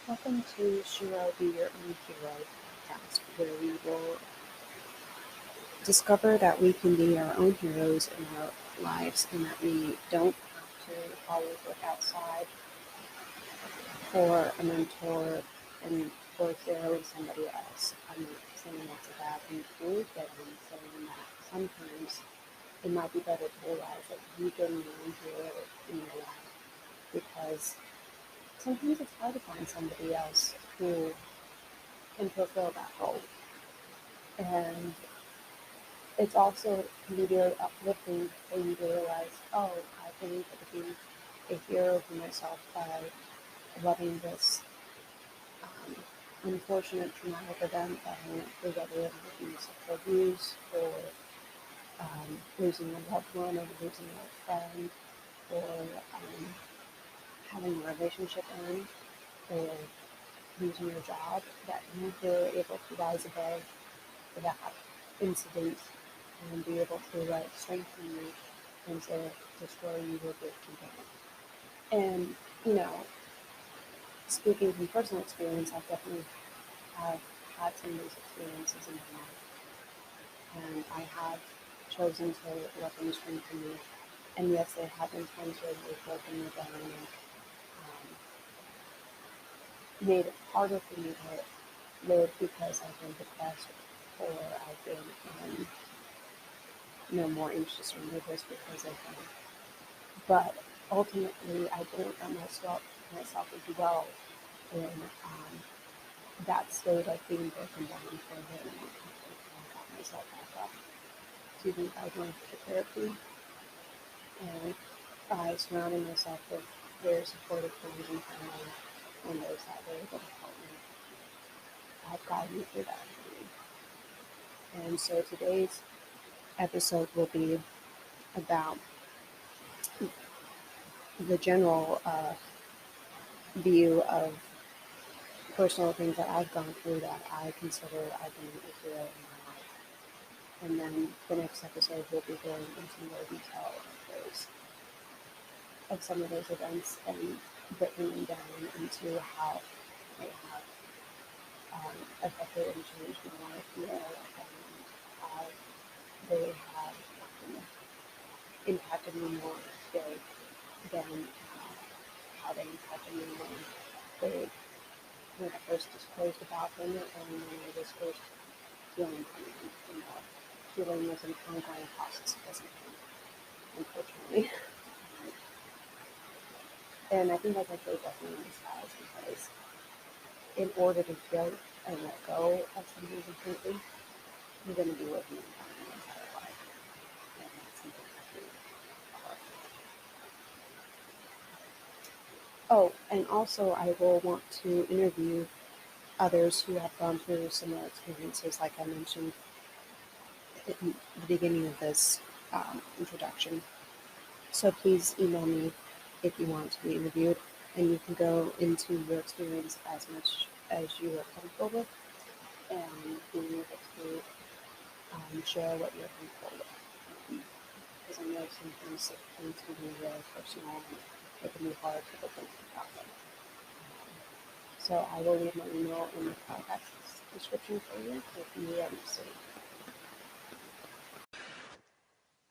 Welcome to Be Your Own Hero podcast, where we will discover that we can be our own heroes in our lives and that we don't have to always look outside for a mentor and for a hero in somebody else. I'm not saying that's a bad thing to do, but I'm saying that sometimes it might be better to realize that you can be your own hero in your life, because sometimes it's hard to find somebody else who can fulfill that role. And it's also can be very uplifting for you to realize, oh, I've been able to be a hero for myself by loving this unfortunate traumatic event that I went through, whether it was abuse or losing a loved one or losing a friend or having a relationship end or losing your job, that you were able to rise above that incident and be able to strengthen you and to destroy you with your down. And, speaking from personal experience, I've definitely have had some of those experiences in my life. And I have chosen to let them strengthen me. And yes, there have been times where they've broken me down and made it harder for me to live because I've been depressed or I've been more anxious or nervous because of them. But ultimately, I didn't let myself as well in that state of being broken down for a very long time. And I got myself back up by going to therapy and by surrounding myself with very supportive friends and family and those that were able to help me guide me through that journey. And so today's episode will be about the general view of personal things that I've gone through that I consider I've been a hero in my life. And then the next episode will be going into more detail of some of those events and breaking them down into how they have affected and changed my life, and how they have impacted me more today than how they impacted me when I first disclosed about them and when I was first healing from them. Healing was an ongoing process, it doesn't end, unfortunately. And I think that's actually definitely in disguise, because in order to heal and let go of something completely, you're going to be living in pain your entire life. And that's something that really hard. Oh, and also I will want to interview others who have gone through similar experiences, like I mentioned in the beginning of this introduction. So please email me if you want to be interviewed, and you can go into your experience as much as you are comfortable with, and being able to share what you're comfortable with. Because I know sometimes things can be really personal and it can be hard to open about them. So I will leave my email in the podcast description for you if you are interested.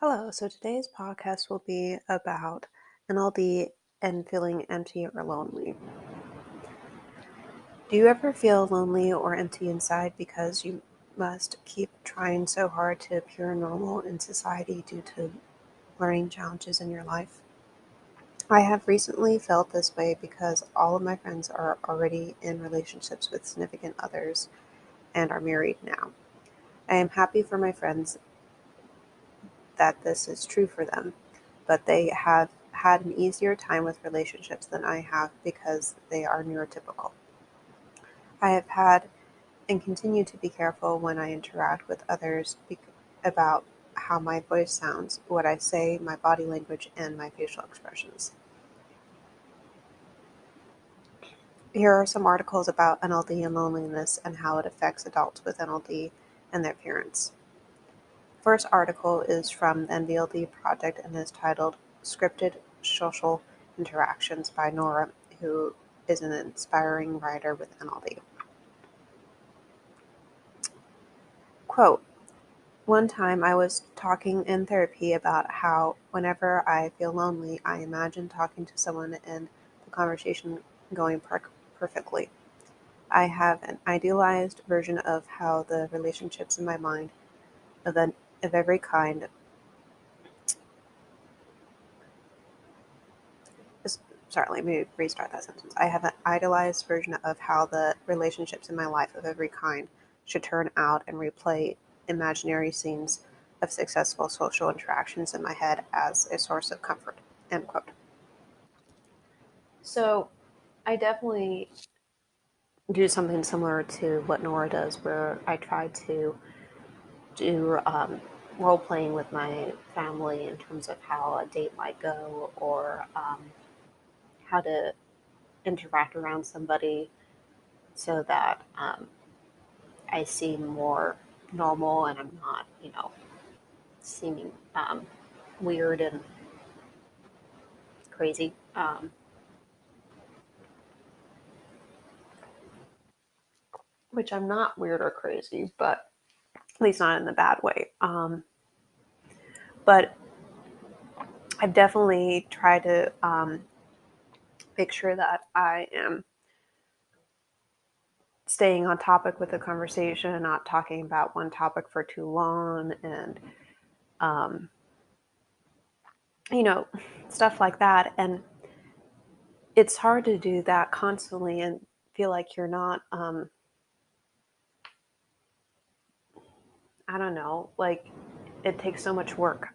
Hello, so today's podcast will be about NLD and feeling empty or lonely. Do you ever feel lonely or empty inside because you must keep trying so hard to appear normal in society due to learning challenges in your life? I have recently felt this way because all of my friends are already in relationships with significant others and are married now. I am happy for my friends that this is true for them, but they have had an easier time with relationships than I have because they are neurotypical. I have had and continue to be careful when I interact with others about how my voice sounds, what I say, my body language, and my facial expressions. Here are some articles about NLD and loneliness and how it affects adults with NLD and their parents. First article is from the NLD Project and is titled Scripted Social Interactions by Nora, who is an inspiring writer with NLD. Quote, one time I was talking in therapy about how whenever I feel lonely, I imagine talking to someone and the conversation going perfectly. I have an idealized version of how the relationships in my mind of, of every kind. Sorry, let me restart that sentence. I have an idealized version of how the relationships in my life of every kind should turn out and replay imaginary scenes of successful social interactions in my head as a source of comfort. End quote. So I definitely do something similar to what Nora does, where I try to do role playing with my family in terms of how a date might go, or how to interact around somebody so that I seem more normal and I'm not, seeming weird and crazy. Which I'm not weird or crazy, but at least not in the bad way. But I've definitely tried to make sure that I am staying on topic with the conversation, not talking about one topic for too long, and um, you know, stuff like that. And it's hard to do that constantly and feel like you're not, I don't know, like it takes so much work.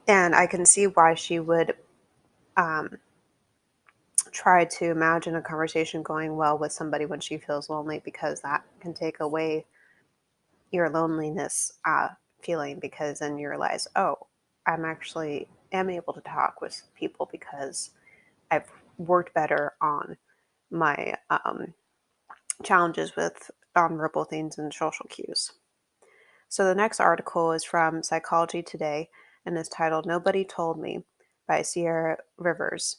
And I can see why she would um, try to imagine a conversation going well with somebody when she feels lonely, because that can take away your loneliness feeling, because then you realize, oh, I'm actually am able to talk with people because I've worked better on my challenges with nonverbal things and social cues. So the next article is from Psychology Today and is titled Nobody Told Me by Sierra Rivers.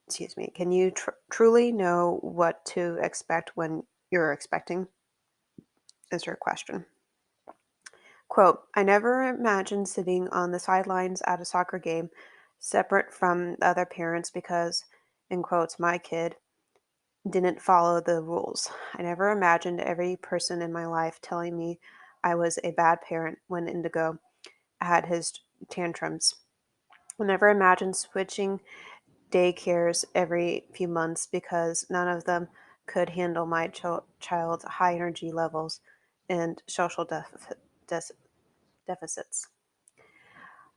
Excuse me. Can you truly know what to expect when you're expecting? Is her question. Quote, I never imagined sitting on the sidelines at a soccer game separate from the other parents because, in quotes, my kid didn't follow the rules. I never imagined every person in my life telling me I was a bad parent when Indigo had his tantrums. I never imagined switching daycares every few months because none of them could handle my child's high energy levels and social deficits.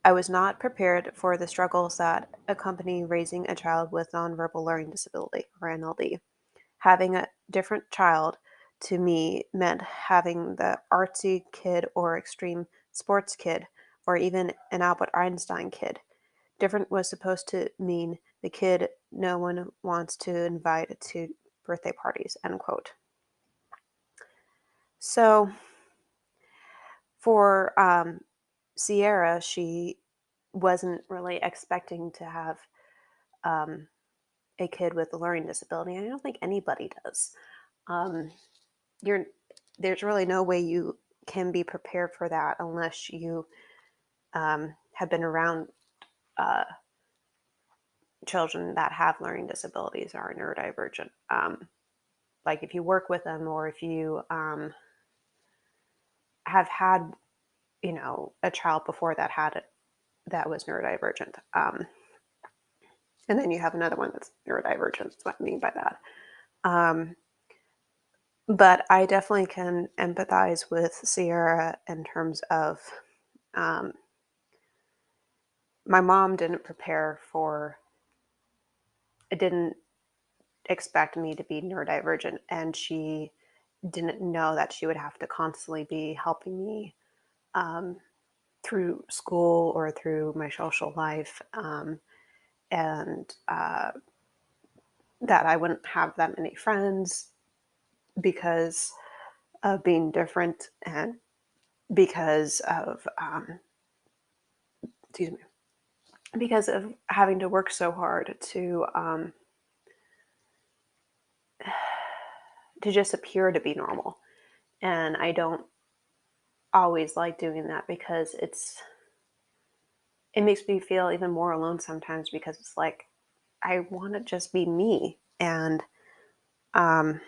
I was not prepared for the struggles that accompany raising a child with nonverbal learning disability, or NLD. Having a different child to me meant having the artsy kid or extreme sports kid or even an Albert Einstein kid. Different was supposed to mean the kid no one wants to invite to birthday parties, end quote. So for Sierra, she wasn't really expecting to have um, a kid with a learning disability. And I don't think anybody does. Um, you're there's really no way you can be prepared for that unless you have been around uh, children that have learning disabilities or are neurodivergent. Like if you work with them, or if you have had, a child before that had it that was neurodivergent, and then you have another one that's neurodivergent. That's what I mean by that. Um, but I definitely can empathize with Sierra in terms of um, my mom didn't prepare for, didn't expect me to be neurodivergent, and she didn't know that she would have to constantly be helping me um, through school or through my social life, and that I wouldn't have that many friends because of being different, and because of excuse me, because of having to work so hard to just appear to be normal. And I don't always like doing that because it makes me feel even more alone sometimes, because it's like I want to just be me. And um,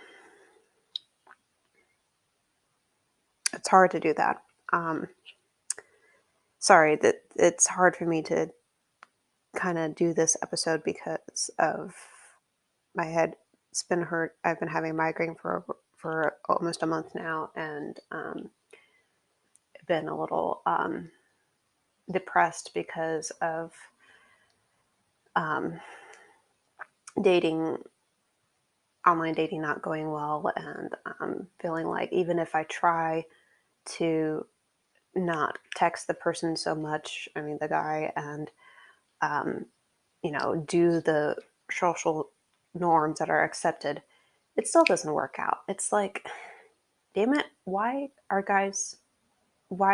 it's hard to do that. Um, sorry that it's hard for me to kind of do this episode because of my head. It's been hurt. I've been having migraine for almost a month now, and been a little depressed because of um, dating, online dating not going well, and feeling like even if I try to not text the person so much, I mean the guy, and um, do the social norms that are accepted, it still doesn't work out. It's like, damn it, why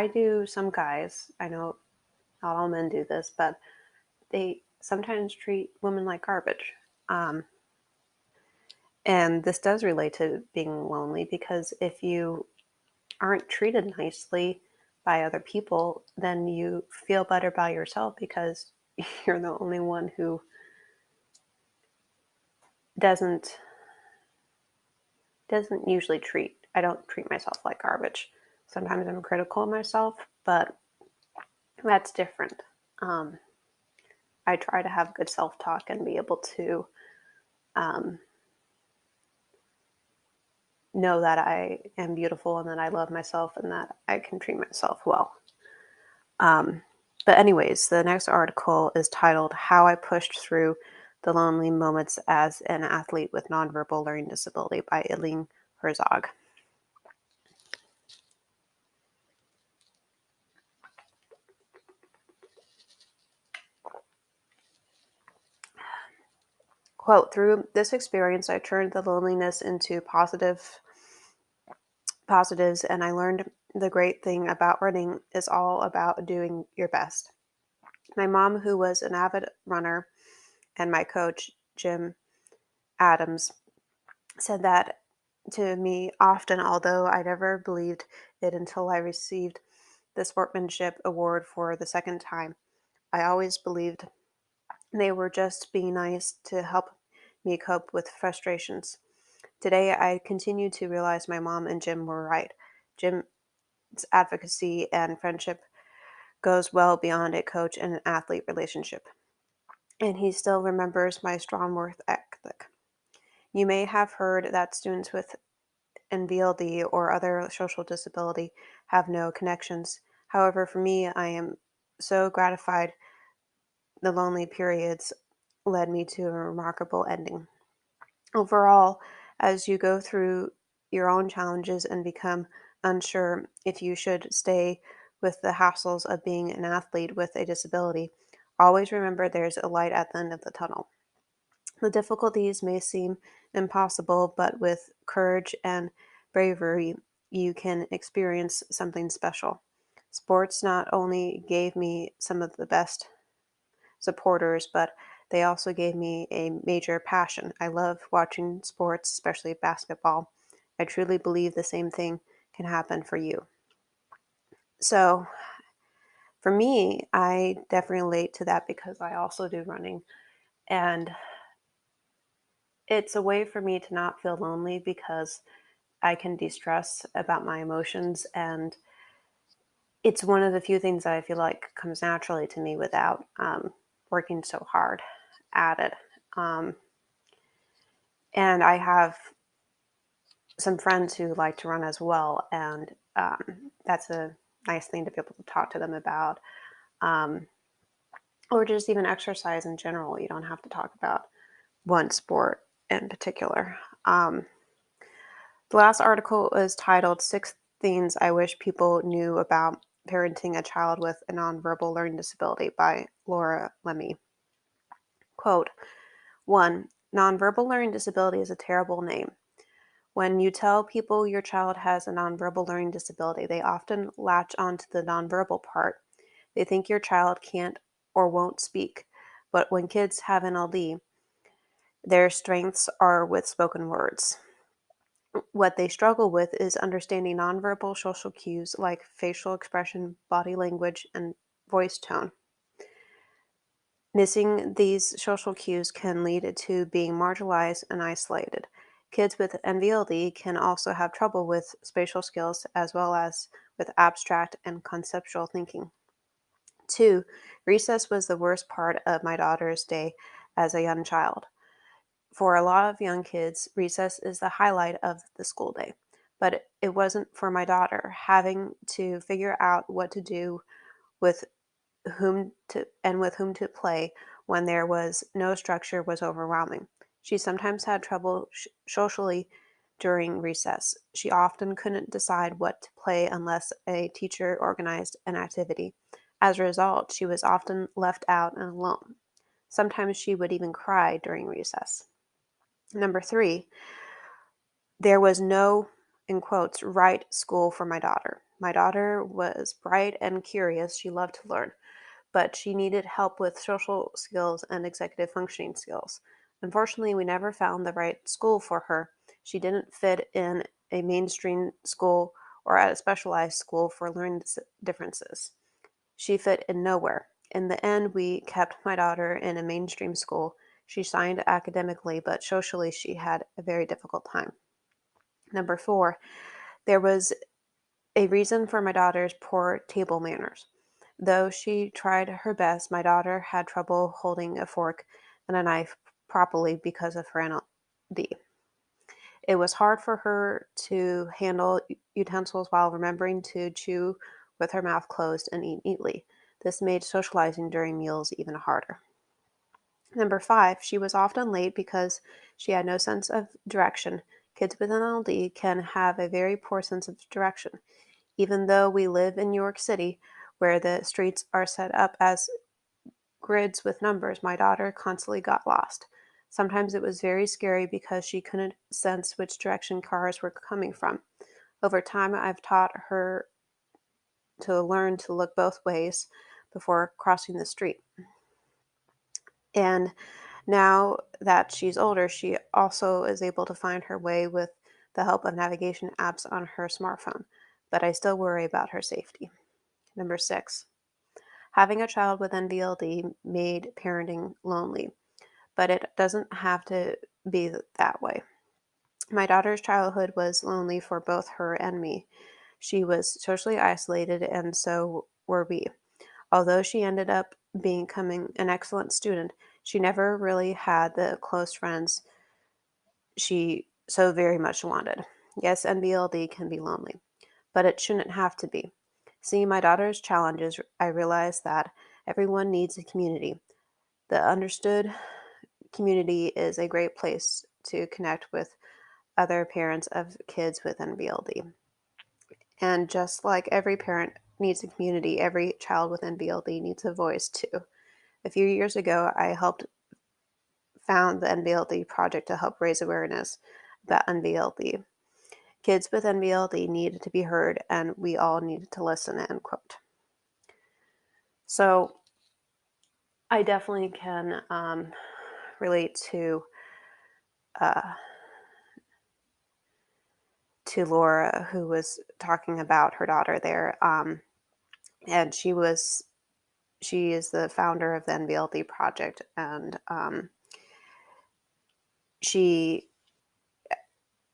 do some guys, I know not all men do this, but they sometimes treat women like garbage. Um, and this does relate to being lonely, because if you aren't treated nicely by other people, then you feel better by yourself, because you're the only one who doesn't usually treat. I don't treat myself like garbage. Sometimes I'm critical of myself, but that's different. Um, I try to have good self talk and be able to um, know that I am beautiful and that I love myself and that I can treat myself well. Um, but, anyways, the next article is titled How I Pushed Through the Lonely Moments as an Athlete with Nonverbal Learning Disability by Eileen Herzog. Quote, through this experience, I turned the loneliness into positives, and I learned the great thing about running is all about doing your best. My mom, who was an avid runner, and my coach, Jim Adams, said that to me often, although I never believed it until I received the sportsmanship award for the second time. I always believed they were just being nice to help me cope with frustrations. Today, I continue to realize my mom and Jim were right. Jim's advocacy and friendship goes well beyond a coach and an athlete relationship, and he still remembers my strong work ethic. You may have heard that students with NVLD or other social disability have no connections. However, for me, I am so gratified the lonely periods led me to a remarkable ending. Overall, as you go through your own challenges and become unsure if you should stay with the hassles of being an athlete with a disability, always remember there's a light at the end of the tunnel. The difficulties may seem impossible, but with courage and bravery, you can experience something special. Sports not only gave me some of the best supporters, but they also gave me a major passion. I love watching sports, especially basketball. I truly believe the same thing can happen for you. So, for me, I definitely relate to that because I also do running. And it's a way for me to not feel lonely because I can de stress about my emotions. And it's one of the few things that I feel like comes naturally to me without working so hard at it. Um, and I have some friends who like to run as well, and that's a nice thing to be able to talk to them about, um, or just even exercise in general. You don't have to talk about one sport in particular. The last article is titled Six Things I Wish People Knew About Parenting a Child with a Nonverbal Learning Disability by Laura Lemmy. Quote, 1. Nonverbal learning disability is a terrible name. When you tell people your child has a nonverbal learning disability, they often latch onto the nonverbal part. They think your child can't or won't speak. But when kids have NLD, their strengths are with spoken words. What they struggle with is understanding nonverbal social cues like facial expression, body language, and voice tone. Missing these social cues can lead to being marginalized and isolated. Kids with NVLD can also have trouble with spatial skills as well as with abstract and conceptual thinking. 2. Recess was the worst part of my daughter's day as a young child. For a lot of young kids, recess is the highlight of the school day, but it wasn't for my daughter. Having to figure out what to do with with whom to play when there was no structure was overwhelming. She sometimes had trouble socially during recess. She often couldn't decide what to play unless a teacher organized an activity. As a result, she was often left out and alone. Sometimes she would even cry during recess. Number 3, there was no, in quotes, right school for my daughter. My daughter was bright and curious. She loved to learn, but she needed help with social skills and executive functioning skills. Unfortunately, we never found the right school for her. She didn't fit in a mainstream school or at a specialized school for learning differences. She fit in nowhere. In the end, we kept my daughter in a mainstream school. She shined academically, but socially she had a very difficult time. Number 4, there was a reason for my daughter's poor table manners. Though she tried her best, my daughter had trouble holding a fork and a knife properly because of her NLD. It was hard for her to handle utensils while remembering to chew with her mouth closed and eat neatly. This made socializing during meals even harder. Number 5, she was often late because she had no sense of direction. Kids with NLD can have a very poor sense of direction. Even though we live in New York City, where the streets are set up as grids with numbers, my daughter constantly got lost. Sometimes it was very scary because she couldn't sense which direction cars were coming from. Over time, I've taught her to learn to look both ways before crossing the street. And now that she's older, she also is able to find her way with the help of navigation apps on her smartphone. But I still worry about her safety. Number 6, having a child with NVLD made parenting lonely, but it doesn't have to be that way. My daughter's childhood was lonely for both her and me. She was socially isolated, and so were we. Although she ended up becoming an excellent student, she never really had the close friends she so very much wanted. Yes, NVLD can be lonely, but it shouldn't have to be. Seeing my daughter's challenges, I realized that everyone needs a community. The understood community is a great place to connect with other parents of kids with NVLD. And just like every parent needs a community, every child with NVLD needs a voice too. A few years ago, I helped found the NVLD project to help raise awareness about NVLD. Kids with NVLD needed to be heard, and we all needed to listen, end quote. So I definitely can relate uh, to Laura, who was talking about her daughter there, and she is the founder of the NVLD project, and she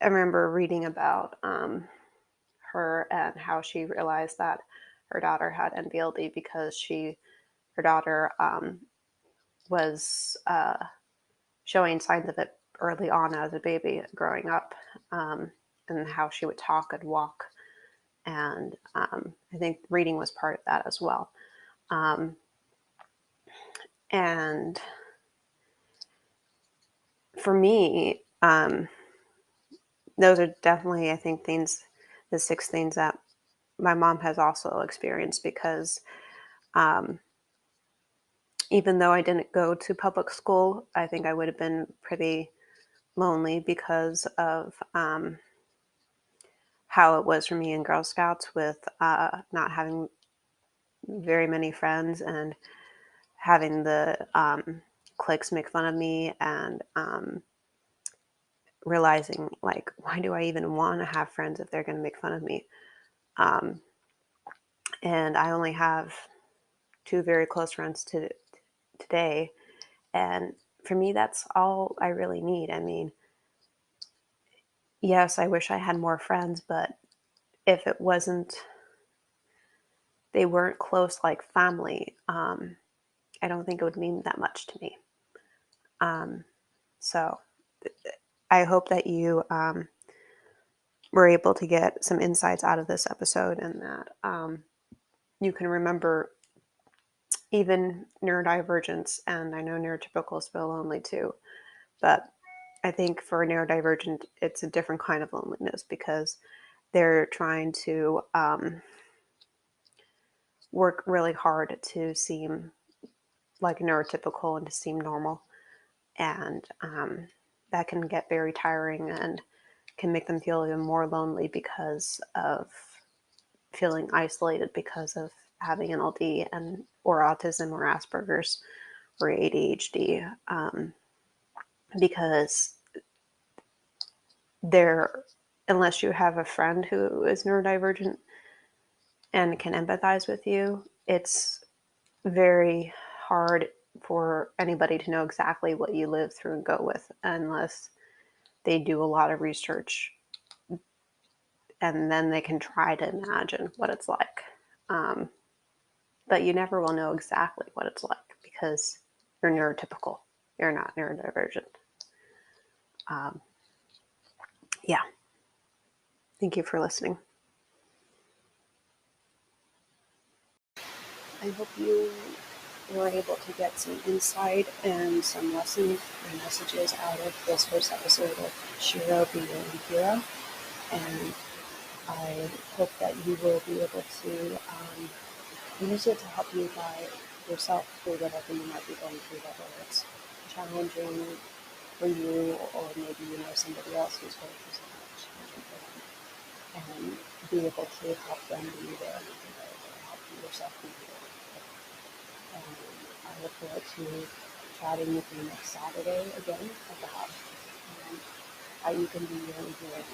I remember reading about her and how she realized that her daughter had NVLD because her daughter was showing signs of it early on as a baby growing up, and how she would talk and walk. And I think reading was part of that as well. And for me, those are definitely, I think, the 6 things that my mom has also experienced because even though I didn't go to public school, I think I would have been pretty lonely because of how it was for me in Girl Scouts with not having very many friends and having the cliques make fun of me, and realizing, like, why do I even want to have friends if they're going to make fun of me? And I only have two very close friends today. And for me, that's all I really need. I mean, yes, I wish I had more friends, but if it wasn't, they weren't close like family, I don't think it would mean that much to me. So I hope that you were able to get some insights out of this episode, and that you can remember even neurodivergence, and I know neurotypicals feel lonely too, but I think for neurodivergent, it's a different kind of loneliness because they're trying to work really hard to seem like neurotypical and to seem normal. And that can get very tiring and can make them feel even more lonely because of feeling isolated because of having NLD and or autism or Asperger's or ADHD, because they're, unless you have a friend who is neurodivergent and can empathize with you, it's very hard for anybody to know exactly what you live through and go with unless they do a lot of research, and then they can try to imagine what it's like. But you never will know exactly what it's like because you're neurotypical. You're not neurodivergent. Yeah. Thank you for listening. I hope you were able to get some insight and some lessons and messages out of this first episode of Shero, Be Your Own Hero. And I hope that you will be able to use it to help you guide yourself through whatever you might be going through, whether it's challenging for you or maybe you know somebody else who's going through something that's challenging for them, and be able to help them be there and help yourself be there. And I look forward to chatting with you next Saturday again about how you can be your own hero.